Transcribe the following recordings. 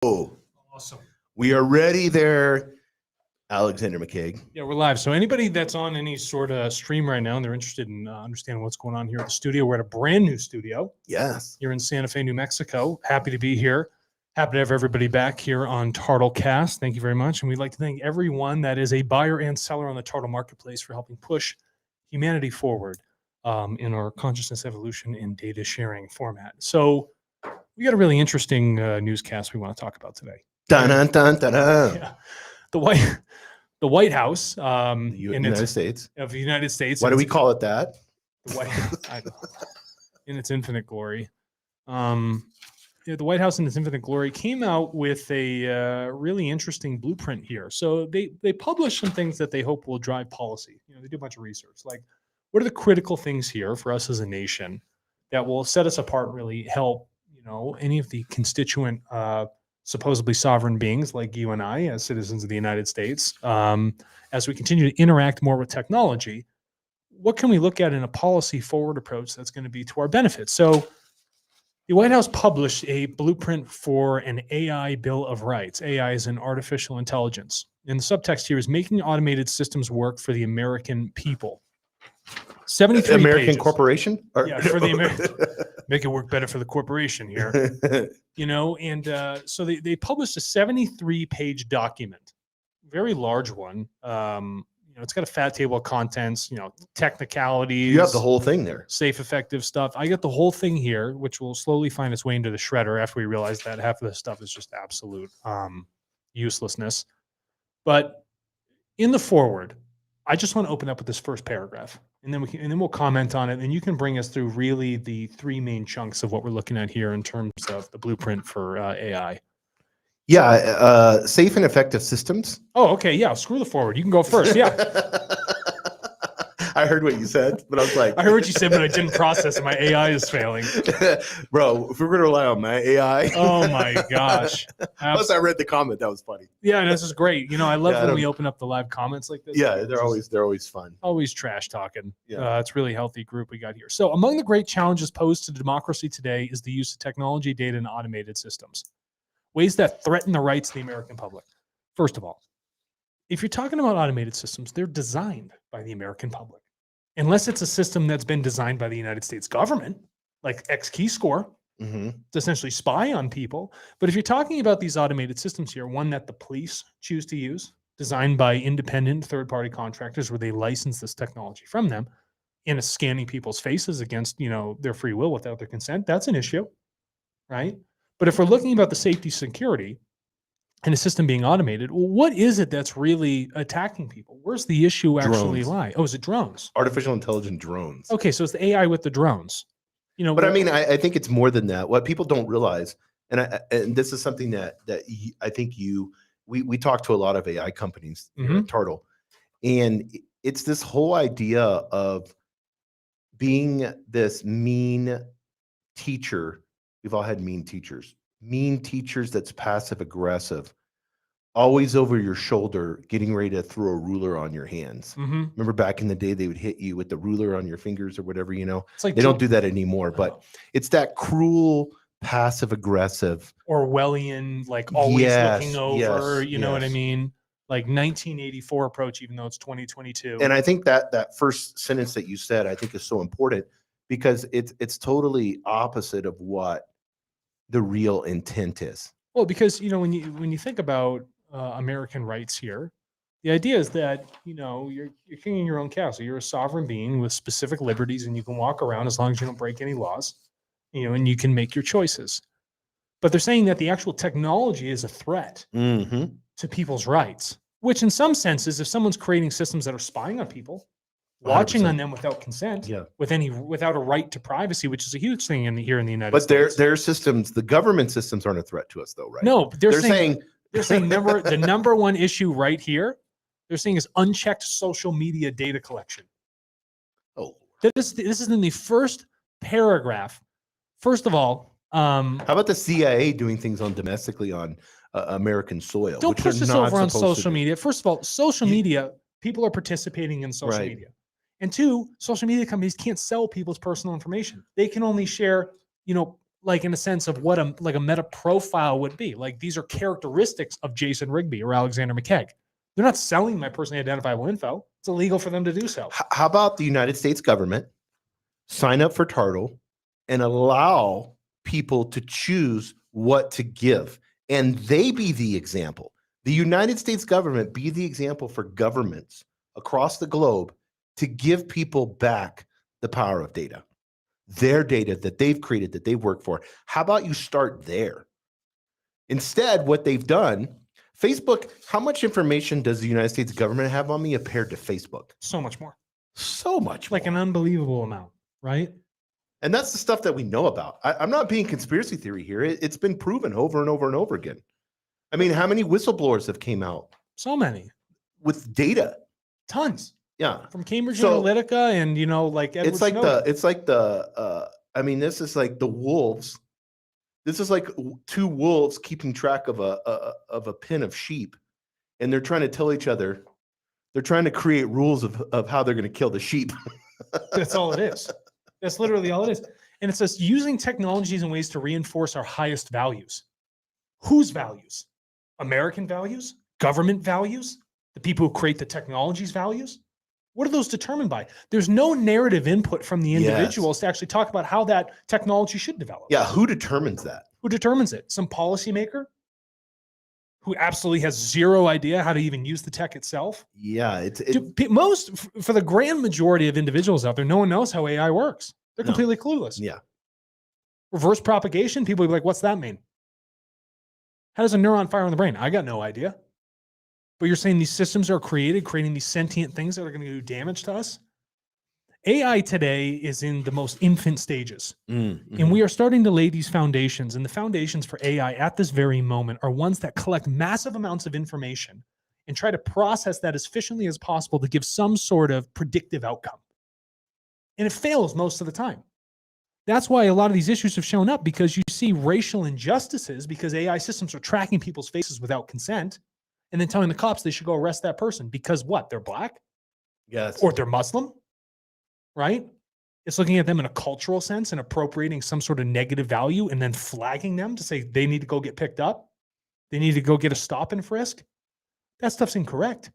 Awesome. We are ready there, Alexander McCaig. Yeah, we're live. So anybody that's on any sort of stream right now and they're interested in understanding what's going on here at the studio, we're at a brand new studio. Yes. Here in Santa Fe, New Mexico. Happy to be here. Happy to have everybody back here on TARTLEcast. Thank you very much. And we'd like to thank everyone that is a buyer and seller on the Tartle marketplace for helping push humanity forward in our consciousness evolution and data sharing format. So we got a really interesting newscast we want to talk about today. Dun, dun, dun, dun, dun. Yeah. The White House United States. of the United States. Why do we call it that? The White House, in its infinite glory. The White House in its infinite glory came out with a really interesting blueprint here. So they published some things that they hope will drive policy. They do a bunch of research. Like, what are the critical things here for us as a nation that will set us apart and really help, any of the constituent supposedly sovereign beings like you and I as citizens of the United States, as we continue to interact more with technology, what can we look at in a policy forward approach that's going to be to our benefit? So the White House published a blueprint for an AI Bill of Rights. AI is an artificial intelligence. And the subtext here is making automated systems work for the American people. 73 American pages. corporation? Yeah, for the American. Make it work better for the corporation here. So they published a 73-page document, very large one. It's got a fat table of contents, technicalities. You have the whole thing there. Safe, effective stuff. I got the whole thing here, which will slowly find its way into the shredder after we realize that half of this stuff is just absolute uselessness. But in the forward, I just want to open up with this first paragraph, and then we'll comment on it, and you can bring us through really the three main chunks of what we're looking at here in terms of the blueprint for AI. Yeah, safe and effective systems. Oh, okay. Yeah, screw the forward. You can go first. Yeah. I heard what you said, but I was like... I heard what you said, but I didn't process it. My AI is failing. Bro, if we're going to rely on my AI... Oh, my gosh. Plus, I read the comment. That was funny. Yeah, this is great. I love when we open up the live comments like this. Yeah, they're always fun. Always trash talking. Yeah. It's really healthy group we got here. So among the great challenges posed to democracy today is the use of technology, data, and automated systems. Ways that threaten the rights of the American public. First of all, if you're talking about automated systems, they're designed by the American public. Unless it's a system that's been designed by the United States government, like X-Keyscore, to essentially spy on people. But if you're talking about these automated systems here, one that the police choose to use, designed by independent third-party contractors where they license this technology from them, and is scanning people's faces against, their free will without their consent, that's an issue, right? But if we're looking about the safety, security, and a system being automated, well, what is it that's really attacking people? Where's the issue actually lie? Oh, is it drones? Artificial intelligent drones. Okay, so it's the AI with the drones. But I mean, I think it's more than that. What people don't realize, and this is something that I think we talk to a lot of AI companies here at Tartle, and it's this whole idea of being this mean teacher. We've all had mean teachers that's passive aggressive, always over your shoulder, getting ready to throw a ruler on your hands. Remember back in the day, they would hit you with the ruler on your fingers or whatever, It's like they don't do that anymore, but it's that cruel, passive aggressive. Orwellian, like always looking over, you know what I mean? Like 1984 approach, even though it's 2022. And I think that first sentence that you said, I think is so important because it's totally opposite of what the real intent is. Well, because when you think about American rights here, the idea is that you're king in your own castle. You're a sovereign being with specific liberties, and you can walk around as long as you don't break any laws. And you can make your choices. But they're saying that the actual technology is a threat to people's rights. Which, in some senses, if someone's creating systems that are spying on people, watching 100%. On them without consent, without a right to privacy, which is a huge thing here in the United States. But their systems, the government systems, aren't a threat to us, though, right? No, they're saying the number one issue right here. They're saying is unchecked social media data collection. Oh, this is in the first paragraph. First of all, how about the CIA doing things domestically on American soil? Don't push this over on social media. First of all, social media. People are participating in social media. And two, social media companies can't sell people's personal information. They can only share, like in a sense of what a meta profile would be. Like these are characteristics of Jason Rigby or Alexander McKeag. They're not selling my personally identifiable info. It's illegal for them to do so. How about the United States government sign up for TARTLE and allow people to choose what to give, and they be the example? The United States government be the example for governments across the globe to give people back the power of data, their data that they've created, that they've worked for. How about you start there? Instead, what they've done, Facebook, how much information does the United States government have on me compared to Facebook? So much more. So much more. Like an unbelievable amount, right? And that's the stuff that we know about. I'm not being conspiracy theory here. It's been proven over and over and over again. I mean, how many whistleblowers have came out? So many. With data. Tons. Yeah. From Cambridge So, Analytica and, you know, like Edward Snowden. I mean, this is like the wolves. This is like two wolves keeping track of a pen of sheep. And they're trying to tell each other, they're trying to create rules of how they're going to kill the sheep. That's all it is. That's literally all it is. And it says using technologies and ways to reinforce our highest values. Whose values? American values? Government values? The people who create the technologies values? What are those determined by? There's no narrative input from the individuals to actually talk about how that technology should develop. Yeah, who determines that? Who determines it? Some policymaker who absolutely has zero idea how to even use the tech itself? Yeah, for the grand majority of individuals out there, no one knows how AI works. They're completely clueless. Yeah. Reverse propagation, people will be like, what's that mean? How does a neuron fire in the brain? I got no idea. But you're saying these systems are creating these sentient things that are going to do damage to us? AI today is in the most infant stages. And we are starting to lay these foundations. And the foundations for AI at this very moment are ones that collect massive amounts of information and try to process that as efficiently as possible to give some sort of predictive outcome. And it fails most of the time. That's why a lot of these issues have shown up, because you see racial injustices because AI systems are tracking people's faces without consent and then telling the cops they should go arrest that person because what? They're black? Yes. Or they're Muslim? Right? It's looking at them in a cultural sense and appropriating some sort of negative value and then flagging them to say they need to go get picked up. They need to go get a stop and frisk. That stuff's incorrect.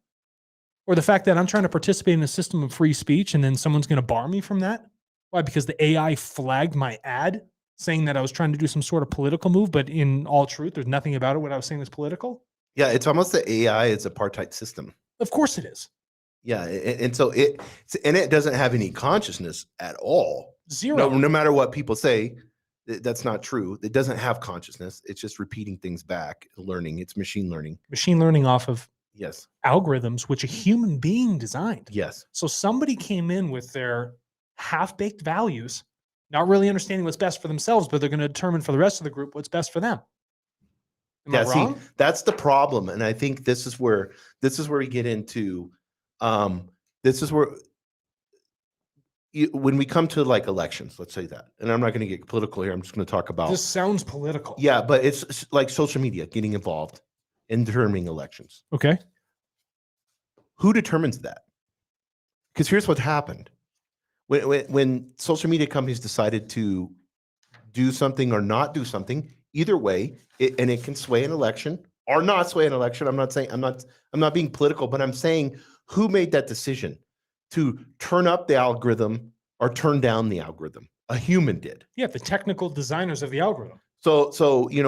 Or the fact that I'm trying to participate in a system of free speech and then someone's going to bar me from that. Why? Because the AI flagged my ad saying that I was trying to do some sort of political move, but in all truth, there's nothing about it what I was saying was political. Yeah, it's almost the AI is apartheid system. Of course it is. Yeah, and so it doesn't have any consciousness at all. Zero. No matter what people say, that's not true. It doesn't have consciousness. It's just repeating things back, learning. It's machine learning. Machine learning off of yes algorithms, which a human being designed. Yes. So somebody came in with their half-baked values, not really understanding what's best for themselves, but they're going to determine for the rest of the group what's best for them. Am I wrong? See, that's the problem, and I think this is where we get into. This is where when we come to like elections, let's say that, and I'm not going to get political here. I'm just going to talk about. This sounds political. Yeah, but it's like social media getting involved in determining elections. Okay. Who determines that? Because here's what happened. When social media companies decided to do something or not do something, either way, and it can sway an election or not sway an election. I'm not being political, but I'm saying who made that decision to turn up the algorithm or turn down the algorithm? A human did. Yeah, the technical designers of the algorithm. So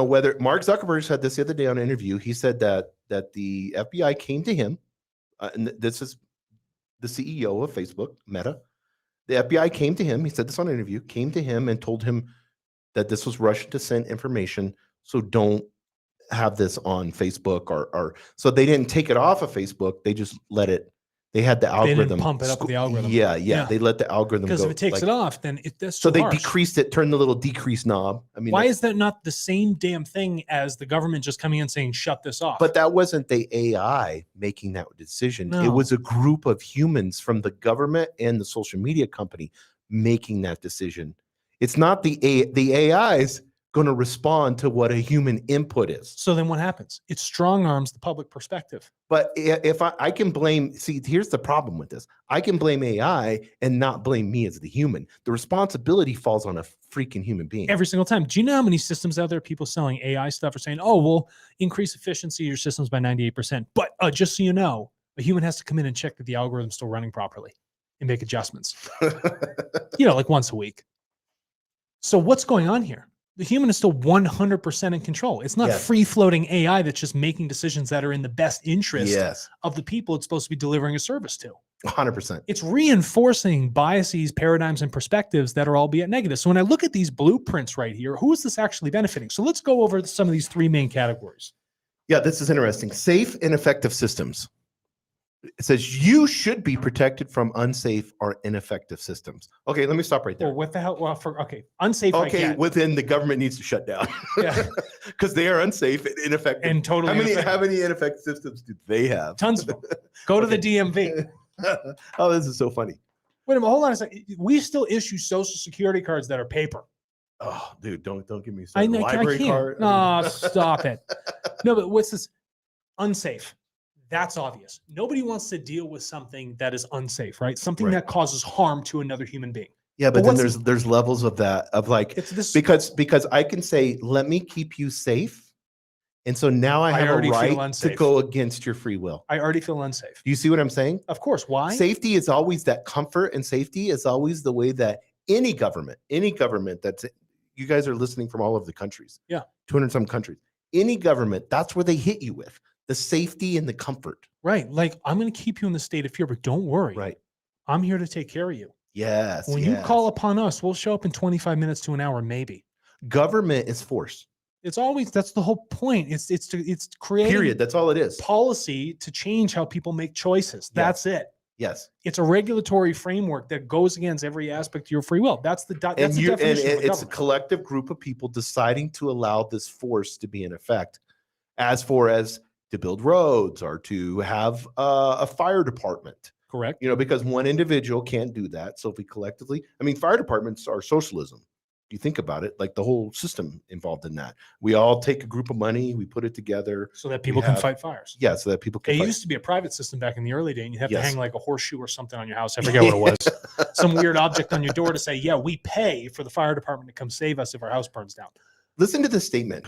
whether Mark Zuckerberg said this the other day on an interview, he said that the FBI came to him, and this is the CEO of Facebook, Meta. The FBI came to him. He said this on an interview. Came to him and told him that this was Russian descent information. So don't have this on Facebook or so they didn't take it off of Facebook. They just let it. They had the algorithm. They didn't pump it up with the algorithm. Yeah. They let the algorithm go. Because if it takes it off, then that's so too they harsh. decreased it, turned the little decrease knob. I mean, why is that not the same damn thing as the government just coming in saying shut this off? But that wasn't the AI making that decision. No. It was a group of humans from the government and the social media company making that decision. It's not the AIs going to respond to what a human input is. So then what happens? It strong arms the public perspective. But if I can blame, see, here's the problem with this. I can blame AI and not blame me as the human. The responsibility falls on a freaking human being. Every single time. Do you know how many systems out there, people selling AI stuff are saying, oh, we'll increase efficiency of your systems by 98%. But just so you know, a human has to come in and check that the algorithm's still running properly and make adjustments, like once a week. So what's going on here? The human is still 100% in control. It's not free-floating AI that's just making decisions that are in the best interest of the people it's supposed to be delivering a service to. 100%. It's reinforcing biases, paradigms, and perspectives that are all be at negative. So when I look at these blueprints right here, who is this actually benefiting? So let's go over some of these three main categories. Yeah, this is interesting. Safe and effective systems. It says you should be protected from unsafe or ineffective systems. Okay, let me stop right there. Well, what the hell? Well, unsafe. Okay, within the government needs to shut down. Yeah, because they are unsafe and ineffective. And totally. How many ineffective systems do they have? Tons of them. Go to the DMV. Oh, this is so funny. Wait a minute, hold on a second. We still issue social security cards that are paper. Oh, dude, don't give me some library card. No, stop it. No, but what's this? Unsafe. That's obvious. Nobody wants to deal with something that is unsafe, right? Something that causes harm to another human being. Yeah, but then there's levels of that, of like, it's this, because I can say, let me keep you safe. And so now I have a right to go against your free will. I already feel unsafe. Do you see what I'm saying? Of course. Why? Safety is always that comfort, and safety is always the way that any government that's, you guys are listening from all over the countries. Yeah. 200 some countries. Any government, that's where they hit you with the safety and the comfort. Right. Like, I'm going to keep you in the state of fear, but don't worry. Right. I'm here to take care of you. Yes. When you call upon us, we'll show up in 25 minutes to an hour, maybe. Government is force. It's always, that's the whole point. It's creating period. That's all it is. Policy to change how people make choices. That's it. Yes. It's a regulatory framework that goes against every aspect of your free will. That's the definition of it's a collective group of people deciding to allow this force to be in effect, as to build roads or to have a fire department. Correct. Because one individual can't do that. So if we collectively, fire departments are socialism. You think about it, like the whole system involved in that. We all take a group of money, we put it together. So that people can fight fires. Yeah, so that people can It fight. used to be a private system back in the early days. And you'd have to hang like a horseshoe or something on your house. I forget what it was. Some weird object on your door to say, yeah, we pay for the fire department to come save us if our house burns down. Listen to this statement.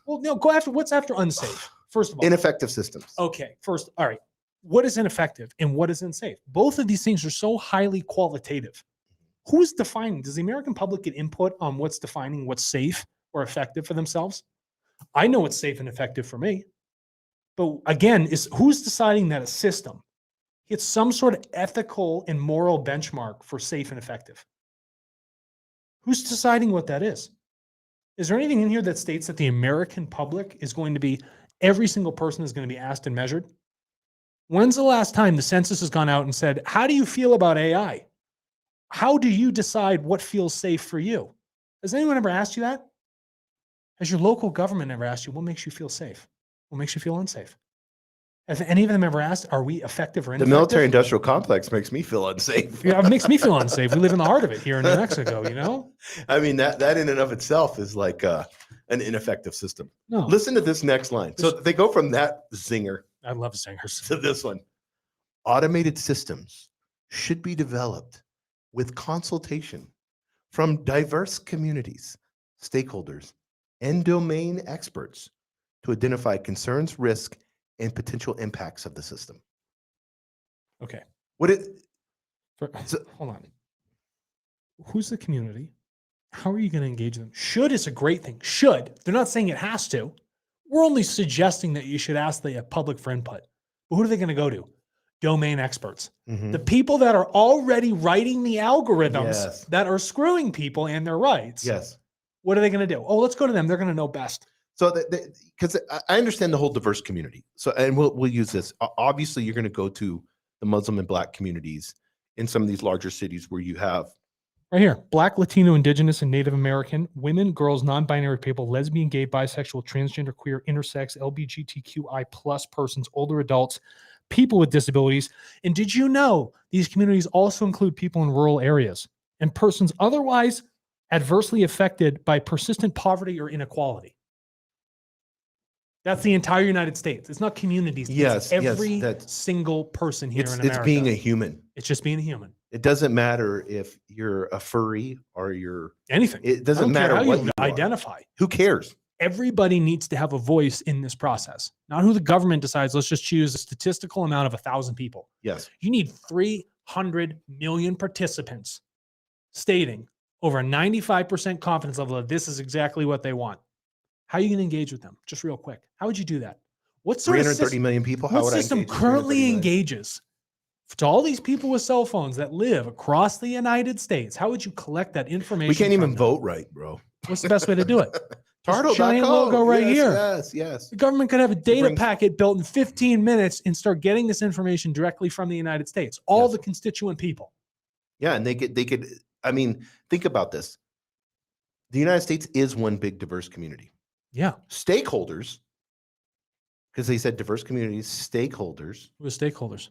Well, no, go after what's after unsafe. First of all, ineffective systems. Okay. First, all right. What is ineffective and what is unsafe? Both of these things are so highly qualitative. Who's defining? Does the American public get input on what's defining what's safe or effective for themselves? I know what's safe and effective for me. But again, who's deciding that a system hits some sort of ethical and moral benchmark for safe and effective? Who's deciding what that is? Is there anything in here that states that the American public is going to be, every single person is going to be asked and measured? When's the last time the census has gone out and said, how do you feel about AI? How do you decide what feels safe for you? Has anyone ever asked you that? Has your local government ever asked you, what makes you feel safe? What makes you feel unsafe? Have any of them ever asked, are we effective or ineffective? The military-industrial complex makes me feel unsafe. Yeah, it makes me feel unsafe. We live in the heart of it here in New Mexico, that in and of itself is like an ineffective system. No. Listen to this next line. So they go from that zinger. I love zingers. To this one. Automated systems should be developed with consultation from diverse communities, stakeholders, and domain experts to identify concerns, risk, and potential impacts of the system. Okay. Hold on. Who's the community? How are you going to engage them? Should is a great thing. Should. They're not saying it has to. We're only suggesting that you should ask the public for input. But who are they going to go to? Domain experts. Mm-hmm. The people that are already writing the algorithms that are screwing people and their rights. Yes. What are they going to do? Oh, let's go to them. They're going to know best. So, because I understand the whole diverse community. So, and we'll use this. Obviously, you're going to go to the Muslim and Black communities in some of these larger cities where you have. Right here, Black, Latino, Indigenous, and Native American, women, girls, non-binary people, lesbian, gay, bisexual, transgender, queer, intersex, LGBTQI plus persons, older adults, people with disabilities. And did you know these communities also include people in rural areas and persons otherwise adversely affected by persistent poverty or inequality. That's the entire United States. It's not communities. Yes, it's yes, every that's- single person here in It's America. being a human. It's just being a human. It doesn't matter if you're a furry or you're Anything. It I doesn't don't care matter how what you you are. identify. Who cares? Everybody needs to have a voice in this process. Not who the government decides. Let's just choose a statistical amount of 1,000 people. Yes. You need 300 million participants stating over a 95% confidence level that this is exactly what they want. How are you going to engage with them? Just real quick. How would you do that? What sort of 330 million people. How what would system I engage with currently 330 million? engages to all these people with cell phones that live across the United States? How would you collect that information? We can't from even them? vote right, bro. What's the best way to do it? This TARTLE.com. giant logo right Yes, here. Yes, yes. The government could have a data brings- packet built in 15 minutes and start getting this information directly from the United States. All Yes. the constituent people. Yeah, and they could. I mean, think about this. The United States is one big diverse community. Yeah. Stakeholders, because they said diverse communities, stakeholders. With stakeholders.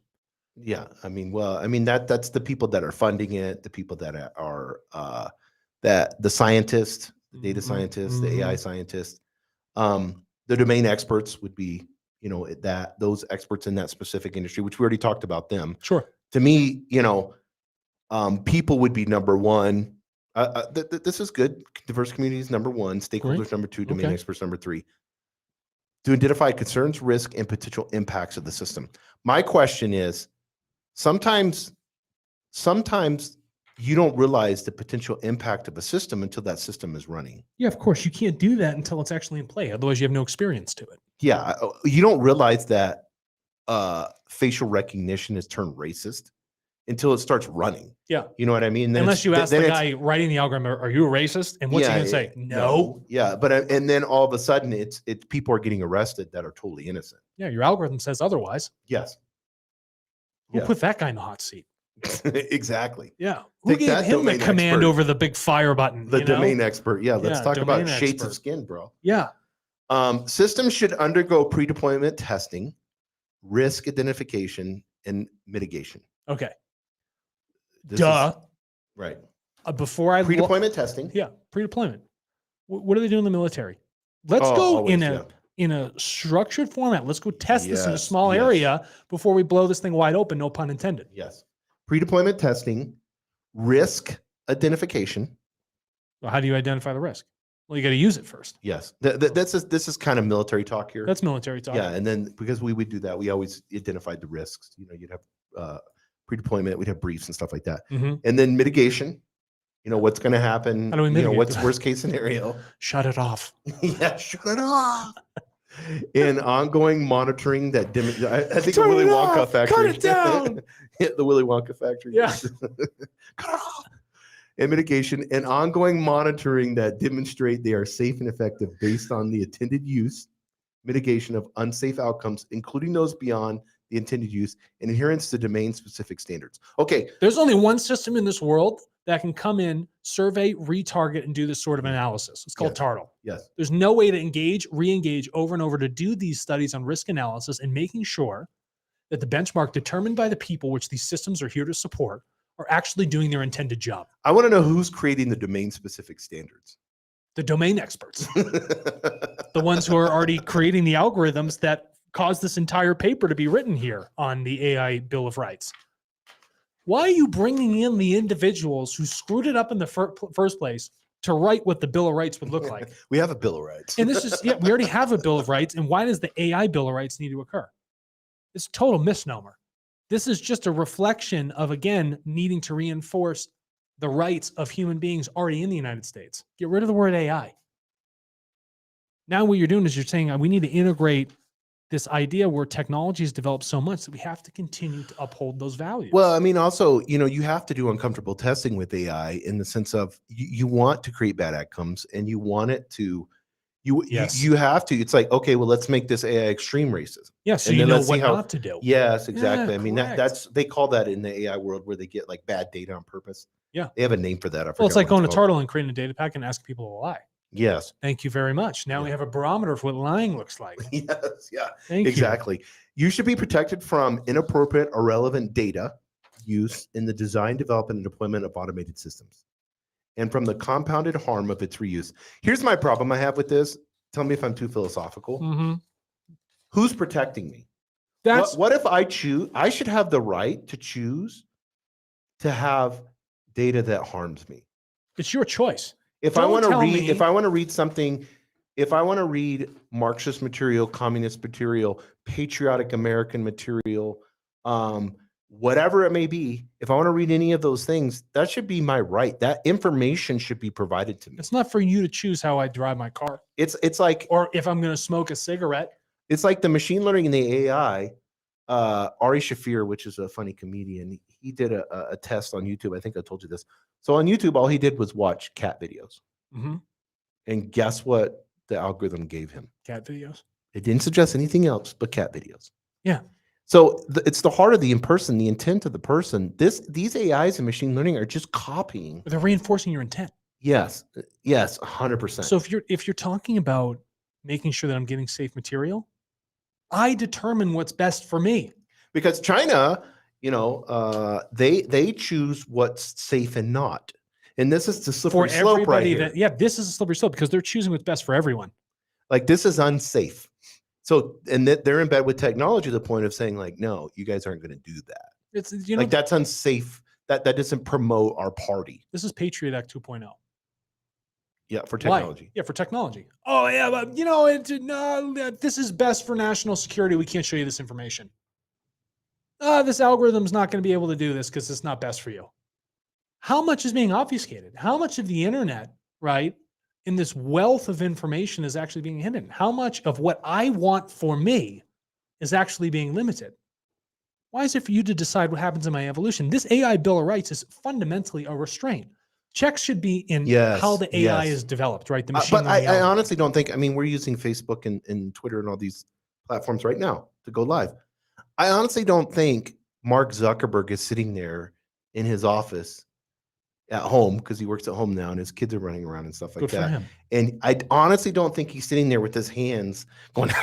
Yeah, I mean, that's the people that are funding it, the people that are that the scientists, the data scientists, the AI scientists, the domain experts would be, that those experts in that specific industry, which we already talked about them. Sure. To me, people would be number one. This is good. Diverse communities number one, stakeholders Great. number two, domain Okay. experts number three. To identify concerns, risk, and potential impacts of the system. My question is, sometimes you don't realize the potential impact of a system until that system is running. Yeah, of course. You can't do that until it's actually in play. Otherwise, you have no experience to it. Yeah, you don't realize that facial recognition has turned racist until it starts running. Yeah. You know what I mean? Then Unless you ask then the it's- guy writing the algorithm, are you a racist? And what's he going to say? No. Yeah, but and then all of a sudden, it's people are getting arrested that are totally innocent. Yeah, your algorithm says otherwise. Yes. Who Yeah. put that guy in the hot seat? Exactly. Yeah. Who Take gave that, him the domain command expert. over the big fire button? The you know? domain expert. Yeah, let's Yeah, talk about domain shades of expert. skin, bro. Yeah. Systems should undergo pre-deployment testing, risk identification, and mitigation. Okay. This Duh. is- right. Before I Pre-deployment testing. yeah, pre-deployment. What do they do in the military? Let's Oh, go always, in yeah. a structured format. Let's go test this in a Yes, small yes. area before we blow this thing wide open. No pun intended. Yes. Pre-deployment testing, risk identification. Well, how do you identify the risk? Well, you got to use it first. Yes. This is kind of military talk here. That's military talk. Yeah, and then because we would do that, we always identified the risks. You'd have pre-deployment, we'd have briefs and stuff like that, Mhm. and then mitigation. What's going to happen? How do we mitigate what's that? worst case scenario? Shut it off. Yeah, shut it off. And ongoing monitoring that. I think Turn the Willy it Wonka off. Cut factory. it down. Yeah, the Willy Wonka factory. Yeah. Cut it off. And mitigation and ongoing monitoring that demonstrate they are safe and effective based on the intended use, mitigation of unsafe outcomes, including those beyond the intended use, and adherence to domain-specific standards. Okay, There's only one system in this world that can come in, survey, retarget, and do this sort of analysis. It's called Yes. TARTLE. yes, There's no way to engage, re-engage over and over to do these studies on risk analysis and making sure that the benchmark determined by the people which these systems are here to support are actually doing their intended job. I want to know who's creating the domain-specific standards. The domain experts, the ones who are already creating the algorithms that caused this entire paper to be written here on the AI Bill of Rights. Why are you bringing in the individuals who screwed it up in the first place to write what the Bill of Rights would look like? We have a Bill of Rights. And this is, yeah, we already have a Bill of Rights. And why does the AI Bill of Rights need to occur? It's a total misnomer. This is just a reflection of, again, needing to reinforce the rights of human beings already in the United States. Get rid of the word AI. Now what you're doing is you're saying we need to integrate this idea where technology has developed so much that we have to continue to uphold those values. Well, I mean, also, you have to do uncomfortable testing with AI in the sense of you want to create bad outcomes and you want it to, Yes. you have to. It's like, okay, well, let's make this AI extreme racism. yeah, so and you then know let's see what how- not to do. Yes, exactly. Yeah, I mean, correct. they call that in the AI world where they get like bad data on purpose. Yeah. They have a name for that. I Well, it's forget like what going to called. TARTLE and creating a data pack and asking people to lie. Yes. Thank you very much. Now we Yeah. have a barometer for what lying looks like. Yes. Yeah. Thank Exactly. You should be protected from inappropriate or relevant data use in the design, development, and deployment of automated systems. and from the compounded harm of its reuse. Here's my problem I have with this. Tell me if I'm too philosophical. Mm-hmm. Who's protecting me? That's What if I choose? I should have the right to choose to have data that harms me. it's your choice. If I Don't want to tell read, me- if I want to read something, if I want to read Marxist material, communist material, patriotic American material, whatever it may be, if I want to read any of those things, that should be my right. That information should be provided to me. It's not for you to choose how I drive my car It's like or if I'm going to smoke a cigarette. it's like the machine learning and the AI. Ari Shafir, which is a funny comedian, he did a test on YouTube. I think I told you this. So on YouTube, all he did was watch cat videos. Mm-hmm. And guess what the algorithm gave him? Cat videos. It didn't suggest anything else but cat videos. Yeah. So it's the heart of the person, the intent of the person. These AIs and machine learning are just copying. They're reinforcing your intent. Yes, 100%. So if you're talking about making sure that I'm getting safe material, I determine what's best for me. Because China, they choose what's safe and not. And this is the slippery For slope right everybody here. this is a slippery slope because they're choosing what's best for everyone. Like this is unsafe. So, and they're in bed with technology to the point of saying like, no, you guys aren't going to do that. It's Like that's unsafe. That doesn't promote our party. This is Patriot Act 2.0. Yeah, for technology. Why? Yeah, for technology. Oh yeah, but this is best for national security. We can't show you this information. This algorithm's not going to be able to do this because it's not best for you. How much is being obfuscated? How much of the internet, right, in this wealth of information is actually being hidden? How much of what I want for me is actually being limited? Why is it for you to decide what happens in my evolution? This AI Bill of Rights is fundamentally a restraint. Checks should be in how the AI is developed, right? The machine. But I honestly don't think, we're using Facebook and Twitter and all these platforms right now to go live. I honestly don't think Mark Zuckerberg is sitting there in his office at home, because he works at home now and his kids are running around and stuff like Good that. for him. And I honestly don't think he's sitting there with his hands going, no,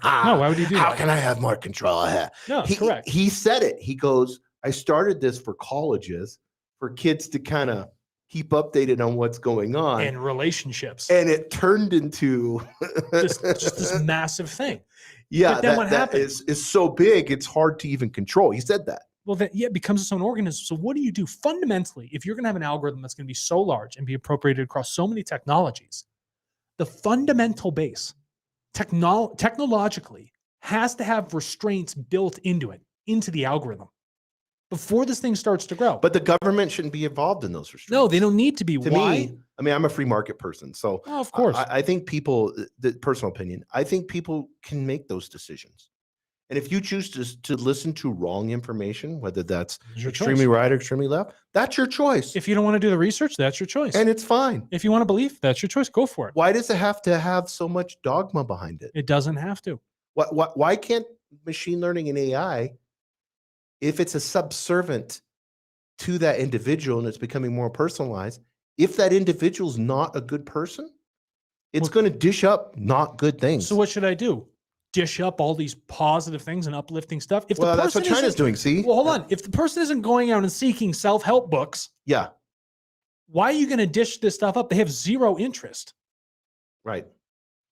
why would he do how that? can I have more control? No, correct. He said it. He goes, I started this for colleges, for kids to kind of keep updated on what's going on. And relationships. And it turned into just this massive thing. Yeah, but then what that happens? is so big, it's hard to even control. He said that. Well, it becomes its own organism. So what do you do fundamentally if you're going to have an algorithm that's going to be so large and be appropriated across so many technologies? The fundamental base, technologically, has to have restraints built into it, into the algorithm, before this thing starts to grow. But the government shouldn't be involved in those restraints. No, they don't need to be. To Why? me, I'm a free market person. So Of course. I think people, the personal opinion, I think people can make those decisions. And if you choose to listen to wrong information, whether that's extremely right or extremely left, that's your choice. If you don't want to do the research, that's your choice. And it's fine. If you want to believe, that's your choice. Go for it. Why does it have to have so much dogma behind it? It doesn't have to. Why can't machine learning and AI, if it's a subservient to that individual and it's becoming more personalized, if that individual's not a good person, it's going to dish up not good things. So what should I do? Dish up all these positive things and uplifting stuff? If well, that's what China's doing, see? Well, hold on. If the person isn't going out and seeking self-help books, yeah, why are you going to dish this stuff up? They have zero interest. Right.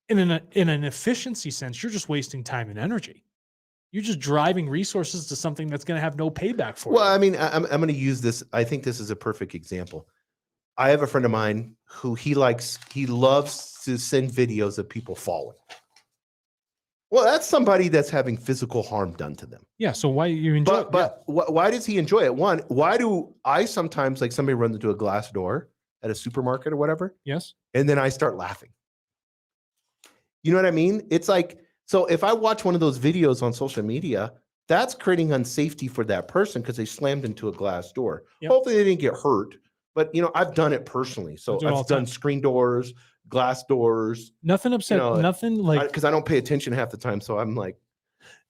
In an efficiency sense, you're just wasting time and energy. You're just driving resources to something that's going to have no payback for you. Well, I mean, I'm going to use this. I think this is a perfect example. I have a friend of mine who he loves to send videos of people falling. Well, that's somebody that's having physical harm done to them. Yeah. So why you enjoy it? But why does he enjoy it? One, why do I sometimes, like, somebody runs into a glass door at a supermarket or whatever? Yes. And then I start laughing. You know what I mean? It's like, so if I watch one of those videos on social media, that's creating unsafety for that person because they slammed into a glass door. Yep. Hopefully they didn't get hurt. But, I've done it personally. So I've done screen doors, glass doors. Nothing upset. Nothing like, because I don't pay attention half the time. So I'm like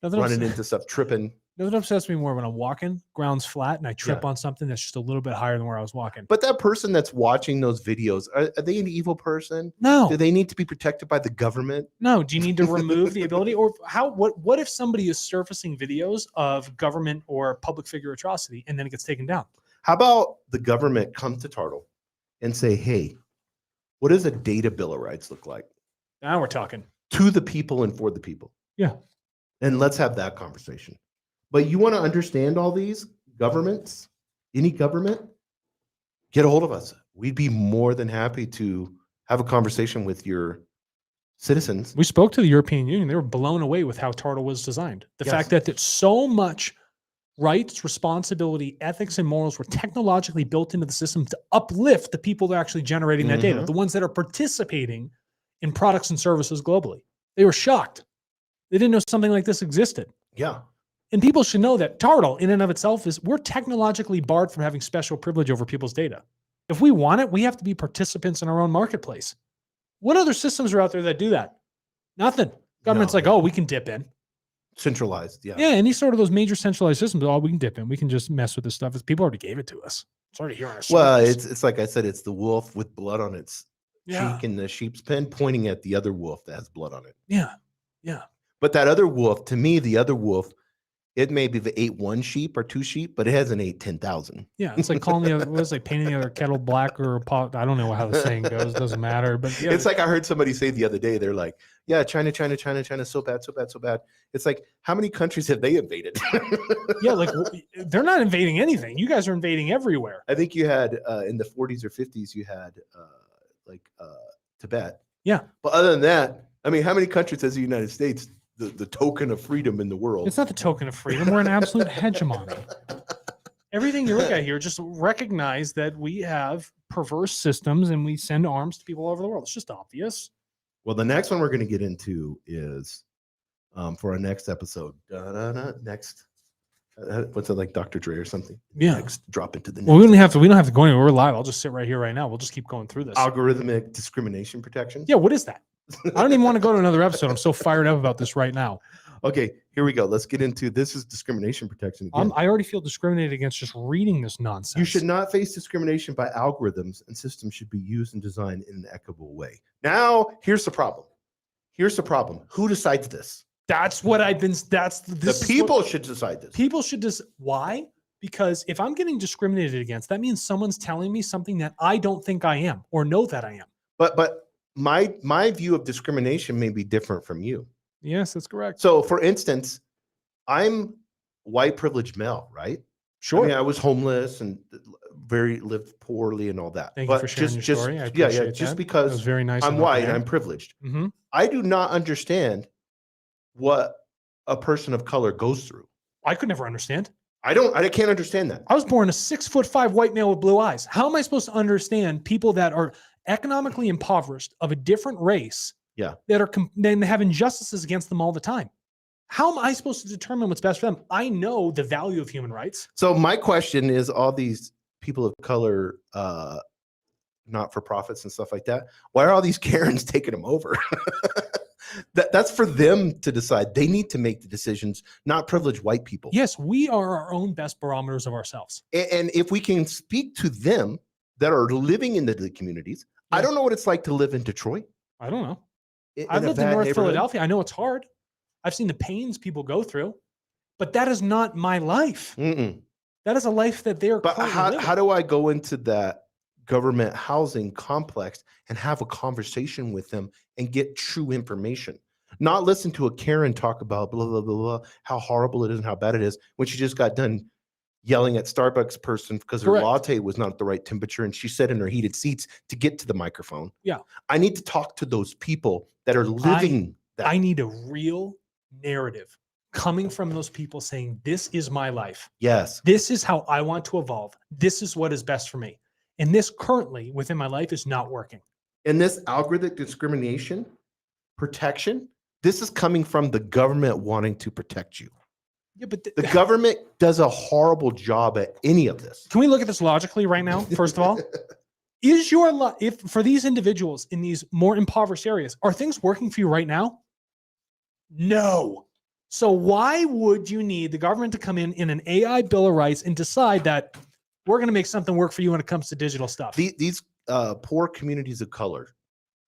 running into stuff, tripping. Nothing upsets me more when I'm walking, ground's flat, and I trip on something that's just a little bit higher than where I was walking. But that person that's watching those videos, are they an evil person? No. Do they need to be protected by the government? No. Do you need to remove the ability? Or what if somebody is surfacing videos of government or public figure atrocity and then it gets taken down? How about the government come to TARTLE and say, hey, what does a data bill of rights look like Now we're talking. to the people and for the people? Yeah. And let's have that conversation. But you want to understand all these governments, any government, get a hold of us. We'd be more than happy to have a conversation with your citizens. We spoke to the European Union. They were blown away with how TARTLE was designed. The Yes. fact that it's so much rights, responsibility, ethics, and morals were technologically built into the system to uplift the people that are actually generating that data, Mhm. the ones that are participating in products and services globally. They were shocked. They didn't know something like this existed. Yeah. And people should know that TARTLE in and of itself we're technologically barred from having special privilege over people's data. If we want it, we have to be participants in our own marketplace. What other systems are out there that do that? Nothing. Government's like, No. oh, we can dip in. Centralized. Yeah. Yeah, any sort of those major centralized systems, oh, we can dip in. We can just mess with this stuff. People already gave it to us. It's already here on our Well, servers. it's like I said, it's the wolf with blood on its cheek and the sheep's pen pointing at the other wolf that has blood on it. Yeah. Yeah. But that other wolf, to me, the other wolf, it may be the ate one sheep or two sheep, but it hasn't ate 10,000. Yeah. It's like calling the other, what is it, like painting the other kettle black or pot. I don't know how the saying goes. Doesn't matter. But yeah, It's like I heard somebody say the other day, they're like, yeah, China, so bad. It's like, how many countries have they invaded? yeah, like they're not invading anything. You guys are invading everywhere. I think you had in the 40s or 50s, you had Tibet. Yeah. But other than that, I mean, how many countries has the United States, the token of freedom in the world? It's not the token of freedom. We're an absolute hegemony. Everything you look at here, just recognize that we have perverse systems and we send arms to people all over the world. It's just obvious. Well, the next one we're going to get into is for our next episode. Next. What's it, like Dr. Dre or something? Yeah. Next, drop into the next. Well, we don't have to go anywhere. We're live. I'll just sit right here right now. We'll just keep going through this. Algorithmic discrimination protection. Yeah, what is that? I don't even want to go to another episode. I'm so fired up about this right now. Okay, here we go. Let's get into this. Is discrimination protection again. I already feel discriminated against just reading this nonsense. You should not face discrimination by algorithms, and systems should be used and designed in an equitable way. Now, here's the problem. Who decides this? That's what I've been. The people should decide this. People should just. Why? Because if I'm getting discriminated against, that means someone's telling me something that I don't think I am or know that I am. But my view of discrimination may be different from you. Yes, that's correct. So, for instance, I'm white privileged male, right? Sure. I mean, I was homeless and lived poorly and all that. Thank you for sharing your story. I appreciate that. Just That because was very nice. I'm white, I'm privileged. Mm-hmm. I do not understand what a person of color goes through. I could never understand. I can't understand that. I was born a 6'5" white male with blue eyes. How am I supposed to understand people that are economically impoverished of a different race? Yeah. That are then have injustices against them all the time. How am I supposed to determine what's best for them? I know the value of human rights. So my question is, all these people of color, not for profits and stuff like that, why are all these Karens taking them over? That's for them to decide. They need to make the decisions, not privileged white people. Yes, we are our own best barometers of ourselves. And if we can speak to them that are living in the communities, I don't know what it's like to live in Detroit. I don't know. In I've a lived in bad North neighborhood. Philadelphia. I know it's hard. I've seen the pains people go through, but that is not my life. Mm-mm. That is a life that they are. But how do I go into that government housing complex and have a conversation with them and get true information? Not listen to a Karen talk about blah, blah, blah, blah, how horrible it is and how bad it is when she just got done yelling at Starbucks person because her Correct. latte was not at the right temperature and she sat in her heated seats to get to the microphone. Yeah. I need to talk to those people that are living that. I need a real narrative coming from those people saying, this is my life. Yes. This is how I want to evolve. This is what is best for me. And this currently within my life is not working. And this algorithmic discrimination protection, this is coming from the government wanting to protect you. Yeah, but The government does a horrible job at any of this. can we look at this logically right now? First of all, is your life, if for these individuals in these more impoverished areas, are things working for you right now? No. So why would you need the government to come in an AI Bill of Rights and decide that we're going to make something work for you when it comes to digital stuff? These poor communities of color,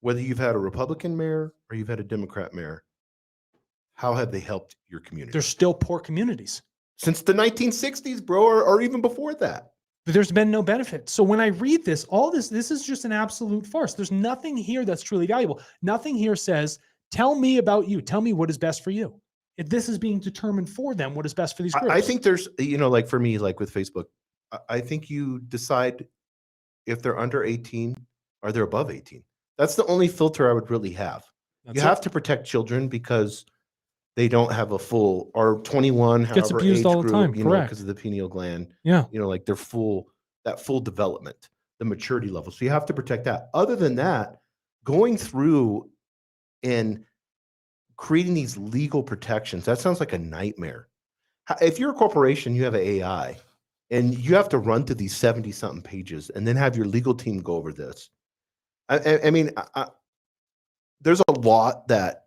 whether you've had a Republican mayor or you've had a Democrat mayor, how have they helped your community? They're still poor communities. Since the 1960s, bro, or even before that. But there's been no benefit. So when I read this, this is just an absolute farce. There's nothing here that's truly valuable. Nothing here says, tell me about you. Tell me what is best for you. If this is being determined for them, what is best for these groups. I think there's, like for me, like with Facebook, I think you decide if they're under 18 or they're above 18. That's the only filter I would really have. You have to protect children because they don't have a full, or 21, Gets however abused age all the group, time, correct. because of the pineal gland. Yeah. Like their that full development, the maturity level. So you have to protect that. Other than that, going through and creating these legal protections, that sounds like a nightmare. If you're a corporation, you have an AI, and you have to run through these 70-something pages and then have your legal team go over this. I mean, there's a lot that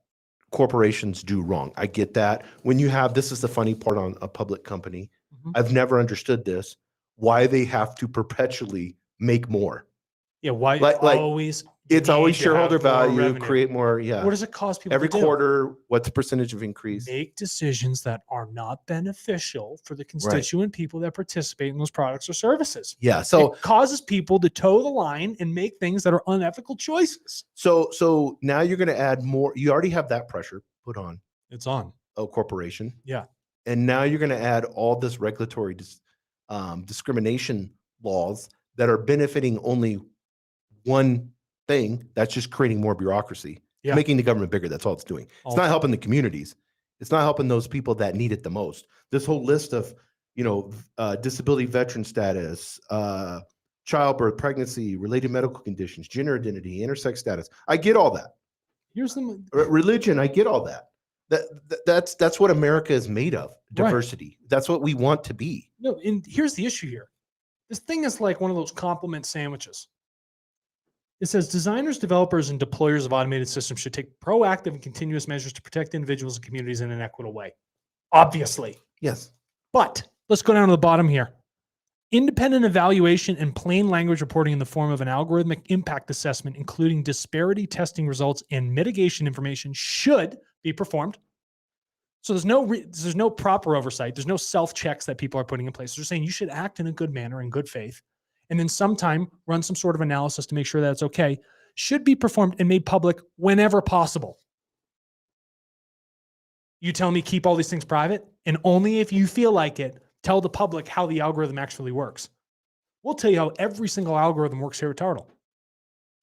corporations do wrong. I get that. When you have, this is the funny part on a public company, I've never understood this, why they have to perpetually make more. Yeah, why always? It's always shareholder value, create more. Yeah. What does it cost people every to do? quarter? What's the percentage of increase? Make decisions that are not beneficial for the constituent people that participate in those products or services. Yeah. So it causes people to toe the line and make things that are unethical choices. So now you're going to add more. You already have that pressure put on. It's on a corporation. Yeah. And now you're going to add all this regulatory discrimination laws that are benefiting only one thing. That's just creating more bureaucracy, making the government bigger. That's all it's doing. It's not helping the communities. It's not helping those people that need it the most. This whole list of, disability veteran status, childbirth, pregnancy, related medical conditions, gender identity, intersex status. I get all that. Here's the religion. I get all that. That's what America is made of. Diversity. Right. That's what we want to be. No, and here's the issue here. This thing is like one of those compliment sandwiches. It says designers, developers, and deployers of automated systems should take proactive and continuous measures to protect individuals and communities in an equitable way. Obviously. Yes. But let's go down to the bottom here. Independent evaluation and plain language reporting in the form of an algorithmic impact assessment, including disparity testing results and mitigation information, should be performed. So there's no proper oversight. There's no self-checks that people are putting in place. They're saying you should act in a good manner, in good faith, and then sometime run some sort of analysis to make sure that it's okay. Should be performed and made public whenever possible. You tell me keep all these things private, and only if you feel like it, tell the public how the algorithm actually works. We'll tell you how every single algorithm works here at TARTLE.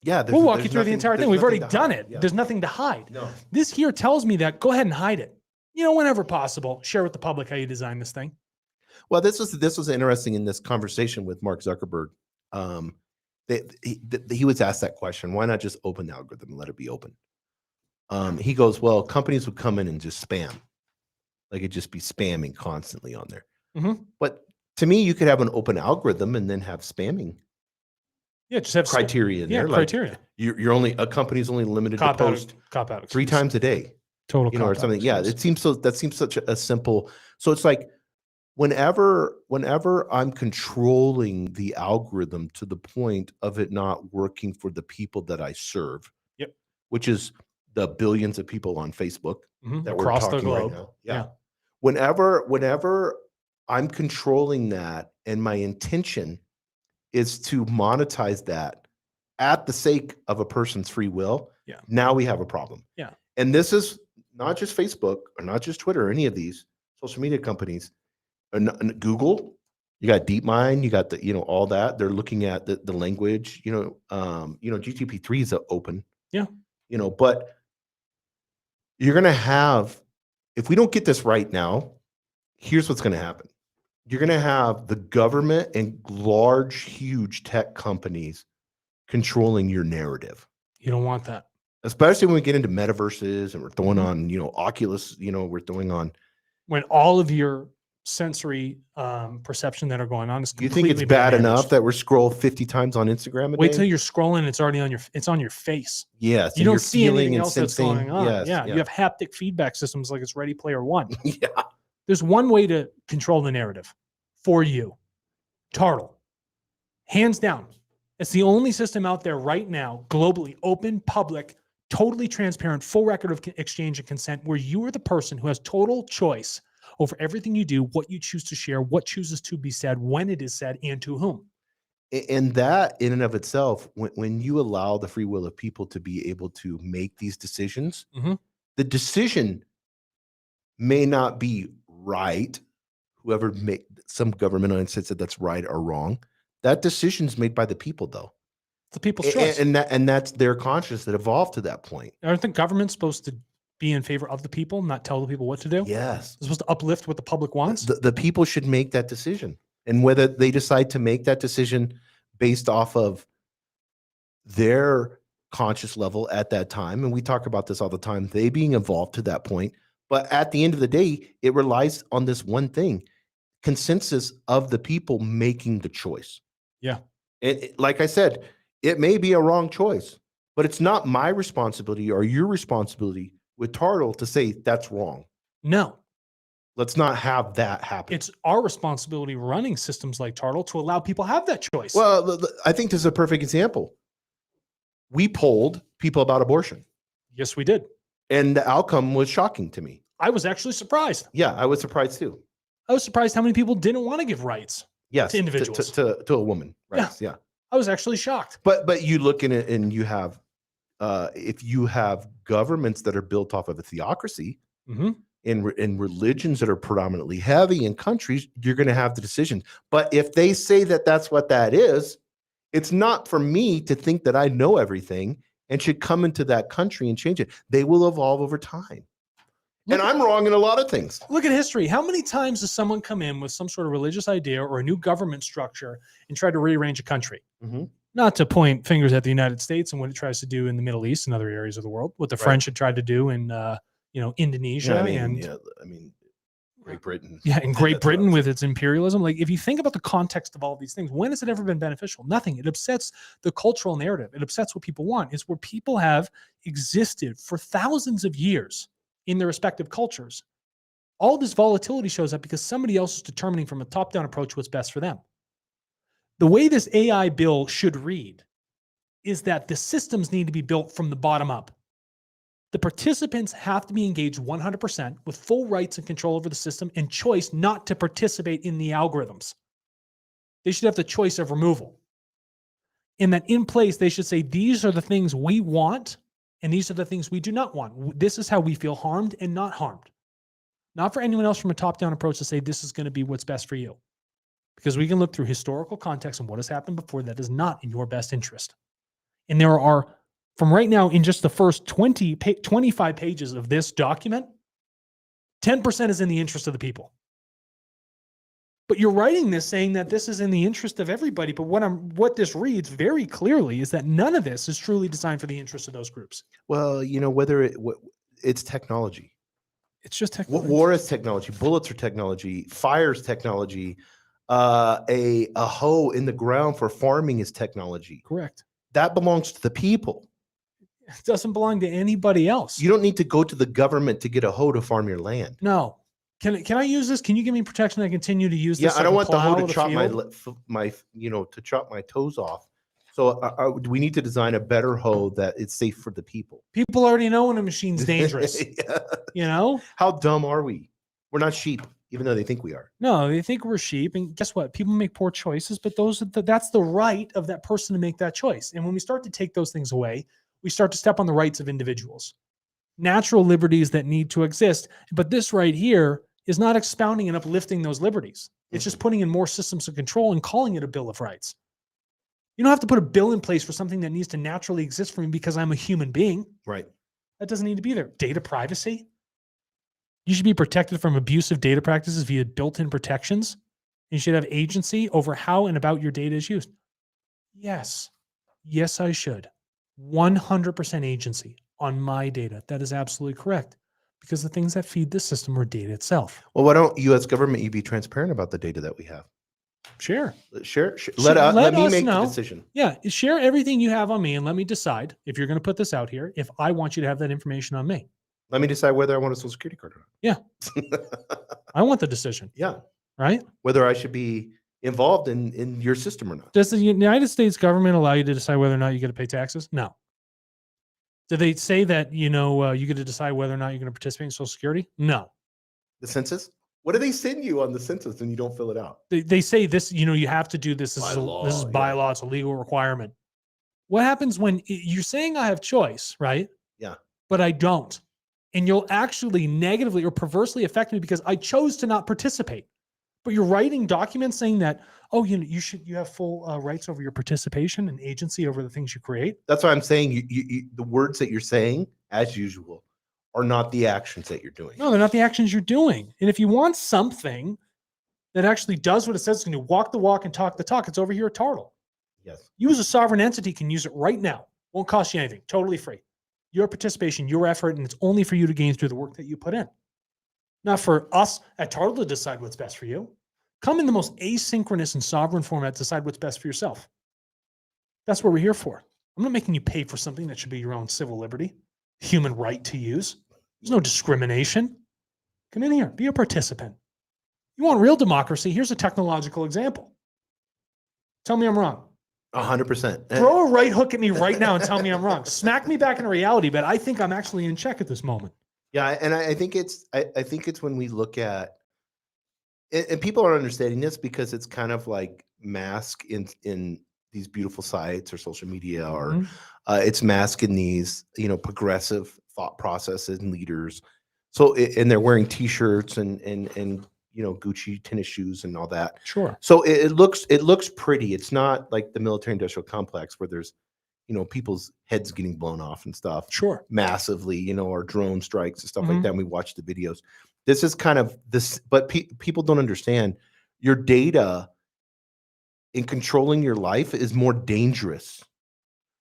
Yeah, we'll walk you through the entire thing. We've already done it. Yeah. There's nothing to hide. No. This here tells me that go ahead and hide it. Whenever possible, share with the public how you design this thing. Well, this was interesting in this conversation with Mark Zuckerberg. He was asked that question: why not just open the algorithm and let it be open? He goes, well, companies would come in and just spam, like it'd just be spamming constantly on there. Mm-hmm. But to me, you could have an open algorithm and then have spamming. Yeah, just have criteria in there. Criteria. Like you're only a company's only limited to post cop out 3 times a day. Total, or something. Yeah, it seems so. That seems such a simple. So it's like whenever I'm controlling the algorithm to the point of it not working for the people that I serve. Yep. Which is the billions of people on Facebook that we're across talking the globe right now. Yeah. Whenever I'm controlling that, and my intention is to monetize that at the sake of a person's free will. Yeah. Now we have a problem. Yeah. And this is not just Facebook or not just Twitter or any of these social media companies. And Google, you got DeepMind, you got the, all that. They're looking at the language, GTP3 is open. Yeah. But you're going to have, if we don't get this right now, here's what's going to happen. You're going to have the government and large, huge tech companies controlling your narrative. You don't want that. Especially when we get into metaverses and we're throwing on, Oculus, we're throwing on. When all of your sensory perception that are going on is completely. You think it's bad enough that we're scroll 50 times on Instagram a Wait day? till you're scrolling, it's already on your face. Yes. You don't see anything else that's sensing. going on. Yes, Yeah. You have haptic feedback systems like it's Ready Player One. Yeah. There's one way to control the narrative for you. TARTLE. Hands down. It's the only system out there right now, globally, open, public, totally transparent, full record of exchange and consent, where you are the person who has total choice over everything you do, what you choose to share, what chooses to be said, when it is said, and to whom. And that in and of itself, when you allow the free will of people to be able to make these decisions, Mhm. the decision may not be right. Whoever made some government said that's right or wrong. That decision's made by the people, though. The people's choice. And that's their conscience that evolved to that point. Aren't the government supposed to be in favor of the people, not tell the people what to do? Yes. They're supposed to uplift what the public wants. The people should make that decision. And whether they decide to make that decision based off of their conscious level at that time, and we talk about this all the time, they being evolved to that point. But at the end of the day, it relies on this one thing, consensus of the people making the choice. Yeah. Like I said, it may be a wrong choice, but it's not my responsibility or your responsibility with TARTLE to say that's wrong. No. Let's not have that happen. It's our responsibility running systems like TARTLE to allow people have that choice. Well, I think this is a perfect example. We polled people about abortion. Yes, we did. And the outcome was shocking to me. I was actually surprised. Yeah, I was surprised too. I was surprised how many people didn't want to give rights. Yes, to individuals. To a woman. Right. Yeah. I was actually shocked. But you look in it and you have, if you have governments that are built off of a theocracy, Mm-hmm. in religions that are predominantly heavy in countries, you're going to have the decision. But if they say that that's what that is, it's not for me to think that I know everything and should come into that country and change it. They will evolve over time. And I'm wrong in a lot of things. Look at history. How many times does someone come in with some sort of religious idea or a new government structure and try to rearrange a country? Mm-hmm. Not to point fingers at the United States and what it tries to do in the Middle East and other areas of the world, what the French had tried to do in Indonesia Great Britain. Yeah, in Great Britain with its imperialism. Like, if you think about the context of all of these things, when has it ever been beneficial? Nothing. It upsets the cultural narrative. It upsets what people want. It's where people have existed for thousands of years in their respective cultures. All this volatility shows up because somebody else is determining from a top-down approach what's best for them. The way this AI bill should read is that the systems need to be built from the bottom up. The participants have to be engaged 100% with full rights and control over the system and choice not to participate in the algorithms. They should have the choice of removal. And that in place, they should say, these are the things we want, and these are the things we do not want. This is how we feel harmed and not harmed. Not for anyone else from a top-down approach to say, this is going to be what's best for you. Because we can look through historical context and what has happened before that is not in your best interest. And there are, from right now, in just the first 25 pages of this document, 10% is in the interest of the people. But you're writing this saying that this is in the interest of everybody. But what this reads very clearly is that none of this is truly designed for the interest of those groups. Well, it's technology. It's just technology. War is technology. Bullets are technology. Fire's technology. A hoe in the ground for farming is technology. Correct. That belongs to the people. It doesn't belong to anybody else. You don't need to go to the government to get a hoe to farm your land. No. Can I use this? Can you give me protection? I continue to use this. Yeah, I don't want the hoe to chop to chop my toes off. So do we need to design a better hoe that is safe for the people? People already know when a machine's dangerous. Yeah. How dumb are we? We're not sheep, even though they think we are. No, they think we're sheep. And guess what? People make poor choices, but that's the right of that person to make that choice. And when we start to take those things away, we start to step on the rights of individuals. Natural liberties that need to exist. But this right here is not expounding and uplifting those liberties. It's just putting in more systems of control and calling it a Bill of Rights. You don't have to put a bill in place for something that needs to naturally exist for me because I'm a human being. Right. That doesn't need to be there. Data privacy. You should be protected from abusive data practices via built-in protections. You should have agency over how and about your data is used. Yes. Yes, I should. 100% agency on my data. That is absolutely correct. Because the things that feed the system are data itself. Well, why don't you as government, you be transparent about the data that we have? Share. Let me make the decision. Yeah. Share everything you have on me and let me decide if you're going to put this out here, if I want you to have that information on me. Let me decide whether I want a social security card or not. Yeah. I want the decision. Yeah. Right? Whether I should be involved in your system or not. Does the United States government allow you to decide whether or not you get to pay taxes? No. Do they say that, you get to decide whether or not you're going to participate in Social Security? No. The census? What do they send you on the census when you don't fill it out? They say this, you have to do this. This is By by law, law. It's a legal requirement. What happens when you're saying I have choice, right? Yeah. But I don't. And you'll actually negatively or perversely affect me because I chose to not participate. But you're writing documents saying that, oh, you have full rights over your participation and agency over the things you create. That's why I'm saying the words that you're saying, as usual, are not the actions that you're doing. No, they're not the actions you're doing. And if you want something that actually does what it says it's going to walk the walk and talk the talk, it's over here at TARTLE. Yes. You as a sovereign entity can use it right now. Won't cost you anything. Totally free. Your participation, your effort, and it's only for you to gain through the work that you put in. Not for us at TARTLE to decide what's best for you. Come in the most asynchronous and sovereign format to decide what's best for yourself. That's what we're here for. I'm not making you pay for something that should be your own civil liberty, human right to use. There's no discrimination. Come in here, be a participant. You want real democracy? Here's a technological example. Tell me I'm wrong. 100%. Throw a right hook at me right now and tell me I'm wrong. Smack me back into reality, but I think I'm actually in check at this moment. Yeah, and I think it's when we look at, and people are understanding this because it's kind of like masked in these beautiful sites or social media, or it's masked in these progressive thought processes and leaders. So and they're wearing T-shirts and Gucci tennis shoes and all that. Sure. So it looks pretty. It's not like the military-industrial complex where there's people's heads getting blown off and stuff. Sure. Massively, or drone strikes and stuff like that. And we watch the videos. This is kind of this, but people don't understand your data in controlling your life is more dangerous.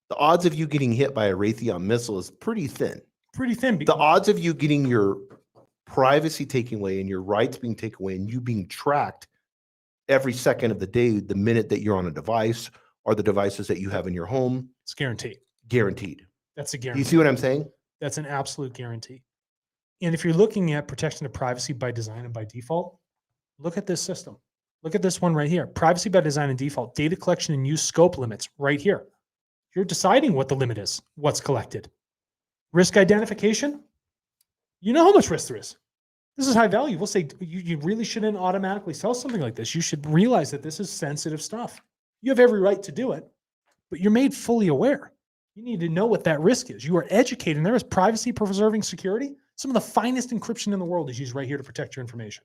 The odds of you getting hit by a Raytheon missile is pretty thin. Pretty thin. The odds of you getting your privacy taken away and your rights being taken away and you being tracked every second of the day, the minute that you're on a device or the devices that you have in your home, it's guaranteed. Guaranteed. That's a guarantee. You see what I'm saying? That's an absolute guarantee. And if you're looking at protection of privacy by design and by default, look at this system. Look at this one right here. Privacy by design and default, data collection and use scope limits right here. You're deciding what the limit is, what's collected. Risk identification, you know how much risk there is. This is high value. We'll say you really shouldn't automatically sell something like this. You should realize that this is sensitive stuff. You have every right to do it, but you're made fully aware. You need to know what that risk is. You are educated, and there is privacy preserving security. Some of the finest encryption in the world is used right here to protect your information.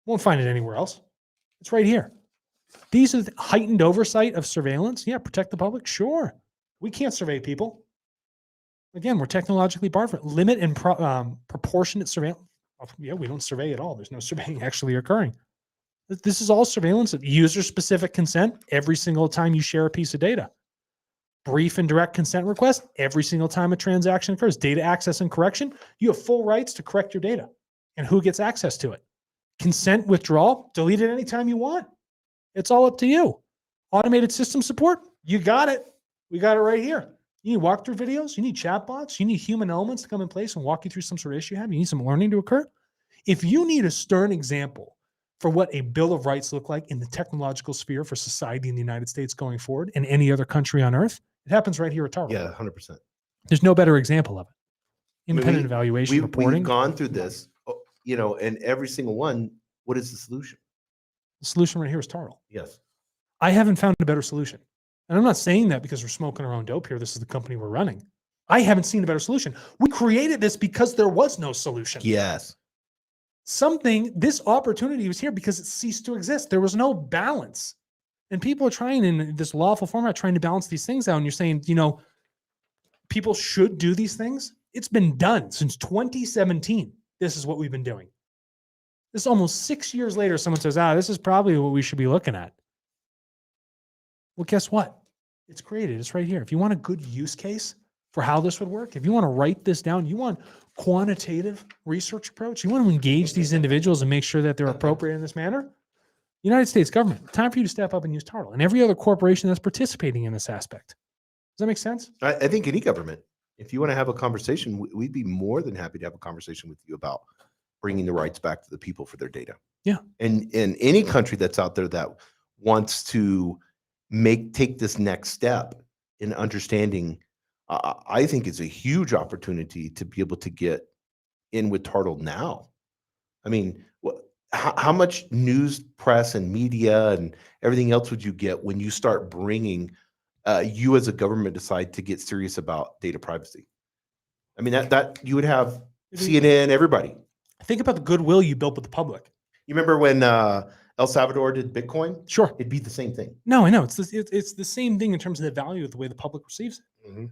Won't find it anywhere else. It's right here. These are the heightened oversight of surveillance. Yeah, protect the public. Sure. We can't survey people. Again, we're technologically barred for it. Limit and proportionate surveillance. Yeah, we don't survey at all. There's no surveying actually occurring. This is all surveillance of user-specific consent every single time you share a piece of data. Brief and direct consent request every single time a transaction occurs. Data access and correction. You have full rights to correct your data and who gets access to it. Consent withdrawal, delete it anytime you want. It's all up to you. Automated system support, you got it. We got it right here. You need walkthrough videos. You need chatbots. You need human elements to come in place and walk you through some sort of issue you have. You need some learning to occur. If you need a stern example for what a Bill of Rights look like in the technological sphere for society in the United States going forward and any other country on earth, it happens right here at TARTLE. Yeah, 100%. There's no better example of it. Independent evaluation reporting. We've gone through this, and every single one, what is the solution? The solution right here is TARTLE. Yes. I haven't found a better solution. And I'm not saying that because we're smoking our own dope here. This is the company we're running. I haven't seen a better solution. We created this because there was no solution. Yes. This opportunity was here because it ceased to exist. There was no balance. And people are trying in this lawful format, trying to balance these things out. And you're saying, people should do these things. It's been done since 2017. This is what we've been doing. This is almost 6 years later. Someone says, this is probably what we should be looking at. Well, guess what? It's created. It's right here. If you want a good use case for how this would work, if you want to write this down, you want quantitative research approach, you want to engage these individuals and make sure that they're appropriate in this manner, United States government, time for you to step up and use TARTLE and every other corporation that's participating in this aspect. Does that make sense? I think any government, if you want to have a conversation, we'd be more than happy to have a conversation with you about bringing the rights back to the people for their data. Yeah. And in any country that's out there that wants to take this next step in understanding, I think it's a huge opportunity to be able to get in with TARTLE now. I mean, how much news, press, and media and everything else would you get when you start bringing you as a government decide to get serious about data privacy? I mean, that you would have CNN, everybody. Think about the goodwill you built with the public. You remember when El Salvador did Bitcoin? Sure. It'd be the same thing. No, I know. It's the same thing in terms of the value of the way the public receives it. Mm-hmm.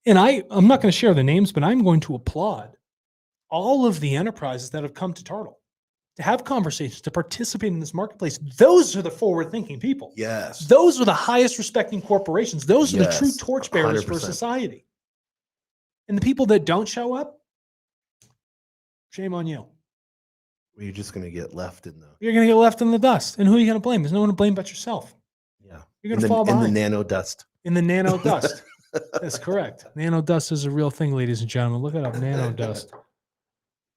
And I'm not going to share the names, but I'm going to applaud all of the enterprises that have come to TARTLE to have conversations, to participate in this marketplace. Those are the forward-thinking people. Yes. Those are the highest respecting corporations. Those are the true Yes, torchbearers for 100%. society. And the people that don't show up, shame on you. You're just going to get left in the. You're going to get left in the dust. And who are you going to blame? There's no one to blame but yourself. Yeah. You're going to fall behind. In the nano dust. In the nano dust. That's correct. Nano dust is a real thing, ladies and gentlemen. Look it up, nano dust.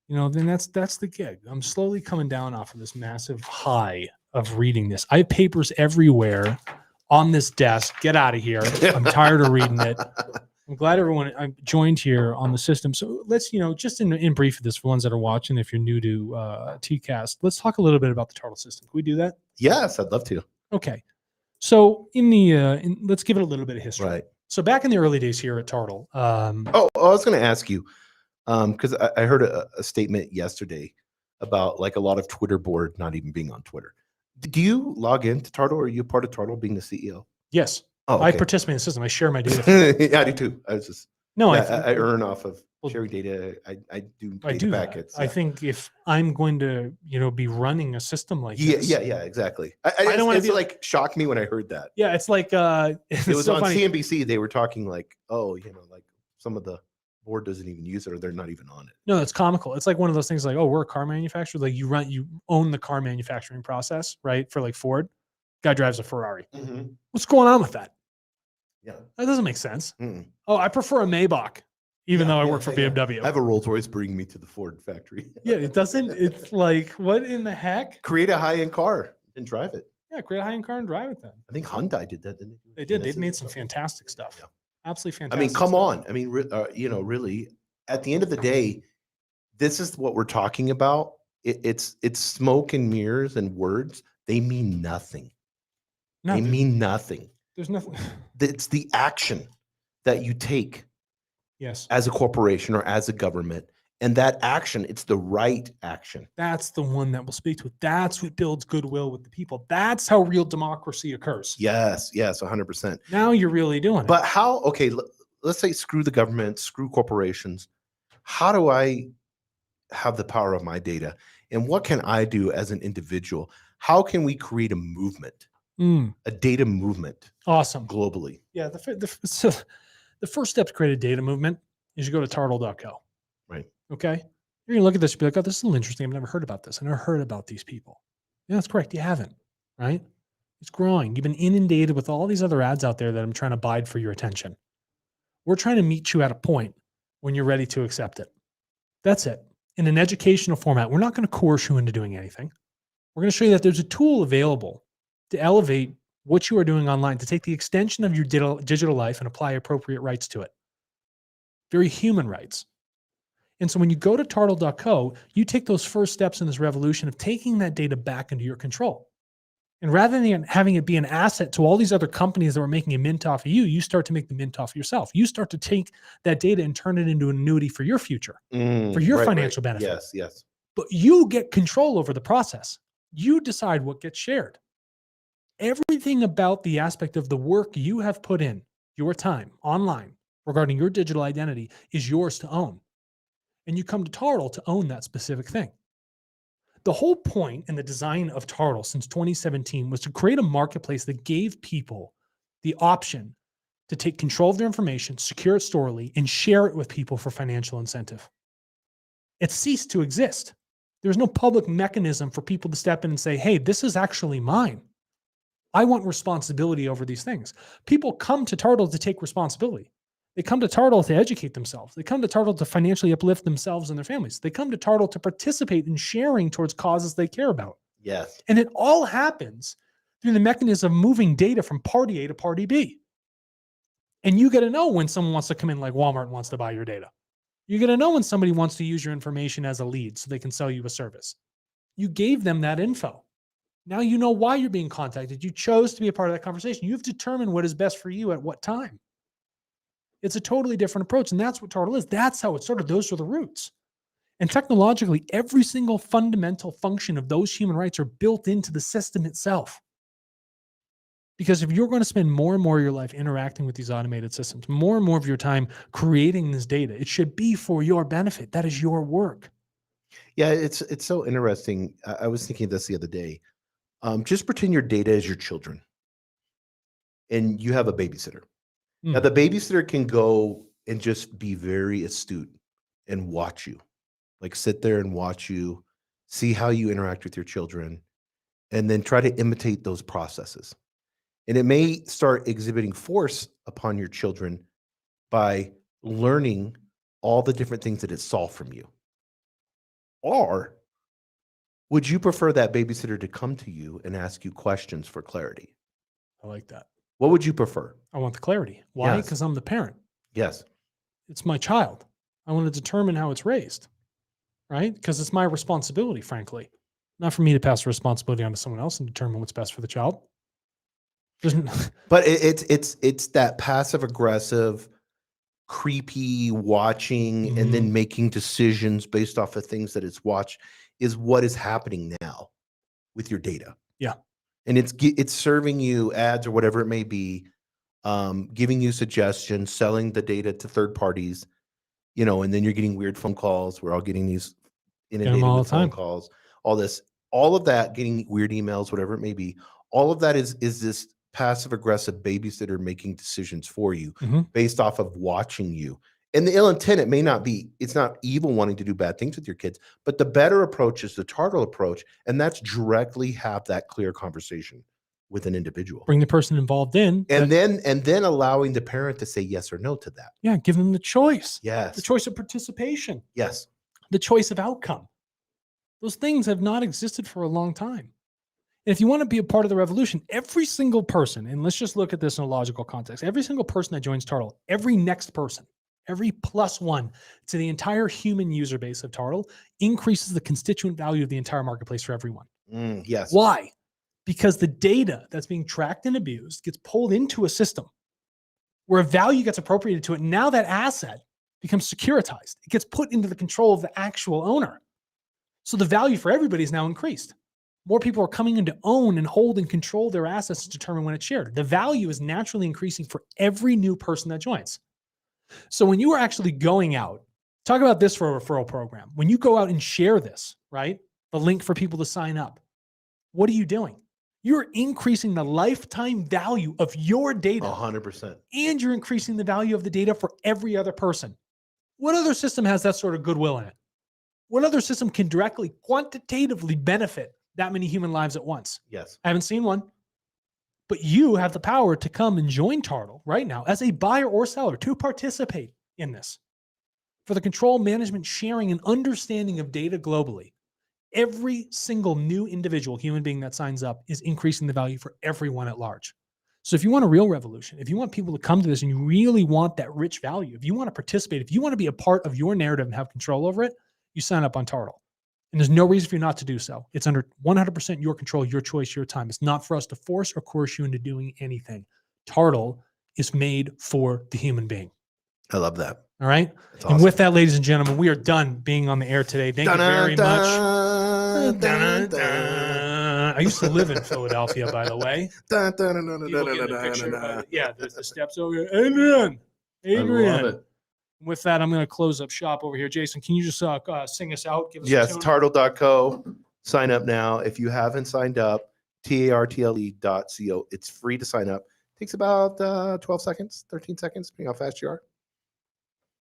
You know, then that's the gig. I'm slowly coming down off of this massive high of reading this. I have papers everywhere on this desk. Get out of here. I'm tired of reading it. I'm glad everyone joined here on the system. So let's, just in brief of this, for ones that are watching, if you're new to TCAST, let's talk a little bit about the TARTLE system. Can we do that? Yes, I'd love to. Okay. So let's give it a little bit of history. Right. So back in the early days here at TARTLE. I was going to ask you, because I heard a statement yesterday about like a lot of Twitter board not even being on Twitter. Do you log into TARTLE, or are you part of TARTLE being the CEO? Yes. Oh, okay. I participate in the system. I share my data. Yeah, I do too. I was just I earn off of sharing data. I do data packets. I think if I'm going to be running a system like this. Yeah, exactly. I don't want to like shocked me when I heard that. Yeah, it's like it was so on funny. CNBC. They were talking like, like some of the board doesn't even use it, or they're not even on it. No, it's comical. It's like one of those things like, oh, we're a car manufacturer. Like you own the car manufacturing process, right? For like Ford, guy drives a Ferrari. Mm-hmm. What's going on with that? Yeah, that doesn't make sense. Mm-mm. Oh, I prefer a Maybach, even though I work for BMW. I have a Rolls Royce bringing me to the Ford factory. Yeah, it doesn't. It's like, what in the heck? Create a high-end car and drive it. Yeah, create a high-end car and drive it then. I think Hyundai did that, didn't they? They did. They've made some fantastic stuff. Yeah. Absolutely fantastic. I mean, come on. I mean, really, at the end of the day, this is what we're talking about. It's smoke and mirrors and words. They mean nothing. They mean nothing. There's nothing. It's the action that you take. Yes. As a corporation or as a government. And that action, it's the right action. That's the one that will speak to it. That's what builds goodwill with the people. That's how real democracy occurs. Yes, 100%. Now you're really doing it. But how, okay, let's say screw the government, screw corporations. How do I have the power of my data? And what can I do as an individual? How can we create a movement? A data movement. Awesome. Globally. Yeah. So the first step to create a data movement is you go to tartle.co. Right. Okay. You're going to look at this and be like, oh, this is a little interesting. I've never heard about this. I never heard about these people. Yeah, that's correct. You haven't. Right. It's growing. You've been inundated with all these other ads out there that I'm trying to bide for your attention. We're trying to meet you at a point when you're ready to accept it. That's it. In an educational format, we're not going to coerce you into doing anything. We're going to show you that there's a tool available to elevate what you are doing online, to take the extension of your digital life and apply appropriate rights to it. Very human rights. And so when you go to tartle.co, you take those first steps in this revolution of taking that data back into your control. And rather than having it be an asset to all these other companies that were making a mint off of you, you start to make the mint off of yourself. You start to take that data and turn it into an annuity for your future, for your financial benefit. Yes. But you get control over the process. You decide what gets shared. Everything about the aspect of the work you have put in, your time online regarding your digital identity, is yours to own. And you come to TARTLE to own that specific thing. The whole point in the design of TARTLE since 2017 was to create a marketplace that gave people the option to take control of their information, secure it storely, and share it with people for financial incentive. It ceased to exist. There's no public mechanism for people to step in and say, hey, this is actually mine. I want responsibility over these things. People come to TARTLE to take responsibility. They come to TARTLE to educate themselves. They come to TARTLE to financially uplift themselves and their families. They come to TARTLE to participate in sharing towards causes they care about. Yes. And it all happens through the mechanism of moving data from party A to party B. And you get to know when someone wants to come in, like Walmart wants to buy your data. You get to know when somebody wants to use your information as a lead so they can sell you a service. You gave them that info. Now you know why you're being contacted. You chose to be a part of that conversation. You've determined what is best for you at what time. It's a totally different approach. And that's what TARTLE is. That's how it started. Those are the roots. And technologically, every single fundamental function of those human rights are built into the system itself. Because if you're going to spend more and more of your life interacting with these automated systems, more and more of your time creating this data, it should be for your benefit. That is your work. Yeah, it's so interesting. I was thinking this the other day. Just pretend your data is your children and you have a babysitter. Now, the babysitter can go and just be very astute and watch you, like sit there and watch you, see how you interact with your children, and then try to imitate those processes. And it may start exhibiting force upon your children by learning all the different things that it saw from you. Or would you prefer that babysitter to come to you and ask you questions for clarity? I like that. What would you prefer? I want the clarity. Why? Yes. Because I'm the parent. Yes. It's my child. I want to determine how it's raised, right? Because it's my responsibility, frankly. Not for me to pass the responsibility on to someone else and determine what's best for the child. But it's that passive aggressive, creepy watching and then making decisions based off of things that it's watched is what is happening now with your data. Yeah. And it's serving you ads or whatever it may be, giving you suggestions, selling the data to third parties, and then you're getting weird phone calls. We're all getting these inundated with phone calls, all of that, getting weird emails, whatever it may be. All of that is this passive aggressive babysitter making decisions for you based off of watching you. And the ill intent, it's not evil wanting to do bad things with your kids, but the better approach is the TARTLE approach. And that's directly have that clear conversation with an individual. Bring the person involved in. And then allowing the parent to say yes or no to that. Yeah. Give them the choice. Yes. The choice of participation. Yes. The choice of outcome. Those things have not existed for a long time. And if you want to be a part of the revolution, every single person, and let's just look at this in a logical context, every single person that joins TARTLE, every next person, every +1 to the entire human user base of TARTLE increases the constituent value of the entire marketplace for everyone. Yes. Why? Because the data that's being tracked and abused gets pulled into a system where a value gets appropriated to it. Now that asset becomes securitized. It gets put into the control of the actual owner. So the value for everybody is now increased. More people are coming in to own and hold and control their assets to determine when it's shared. The value is naturally increasing for every new person that joins. So when you are actually going out, talk about this for a referral program. When you go out and share this, right? The link for people to sign up. What are you doing? You're increasing the lifetime value of your data. 100%. And you're increasing the value of the data for every other person. What other system has that sort of goodwill in it? What other system can directly, quantitatively benefit that many human lives at once? Yes. I haven't seen one. But you have the power to come and join TARTLE right now as a buyer or seller to participate in this. For the control, management, sharing, and understanding of data globally, every single new individual human being that signs up is increasing the value for everyone at large. So if you want a real revolution, if you want people to come to this and you really want that rich value, if you want to participate, if you want to be a part of your narrative and have control over it, you sign up on TARTLE. And there's no reason for you not to do so. It's under 100% your control, your choice, your time. It's not for us to force or coerce you into doing anything. TARTLE is made for the human being. I love that. All right. That's awesome. And with that, ladies and gentlemen, we are done being on the air today. Thank you very much. I used to live in Philadelphia, by the way. Yeah, there's the steps over here. Adrian. I love it. With that, I'm going to close up shop over here. Jason, can you just sing us out? Give us Yes, a tune? tartle.co. Sign up now. If you haven't signed up, tartle.co. It's free to sign up. Takes about 12 seconds, 13 seconds, depending how fast you are.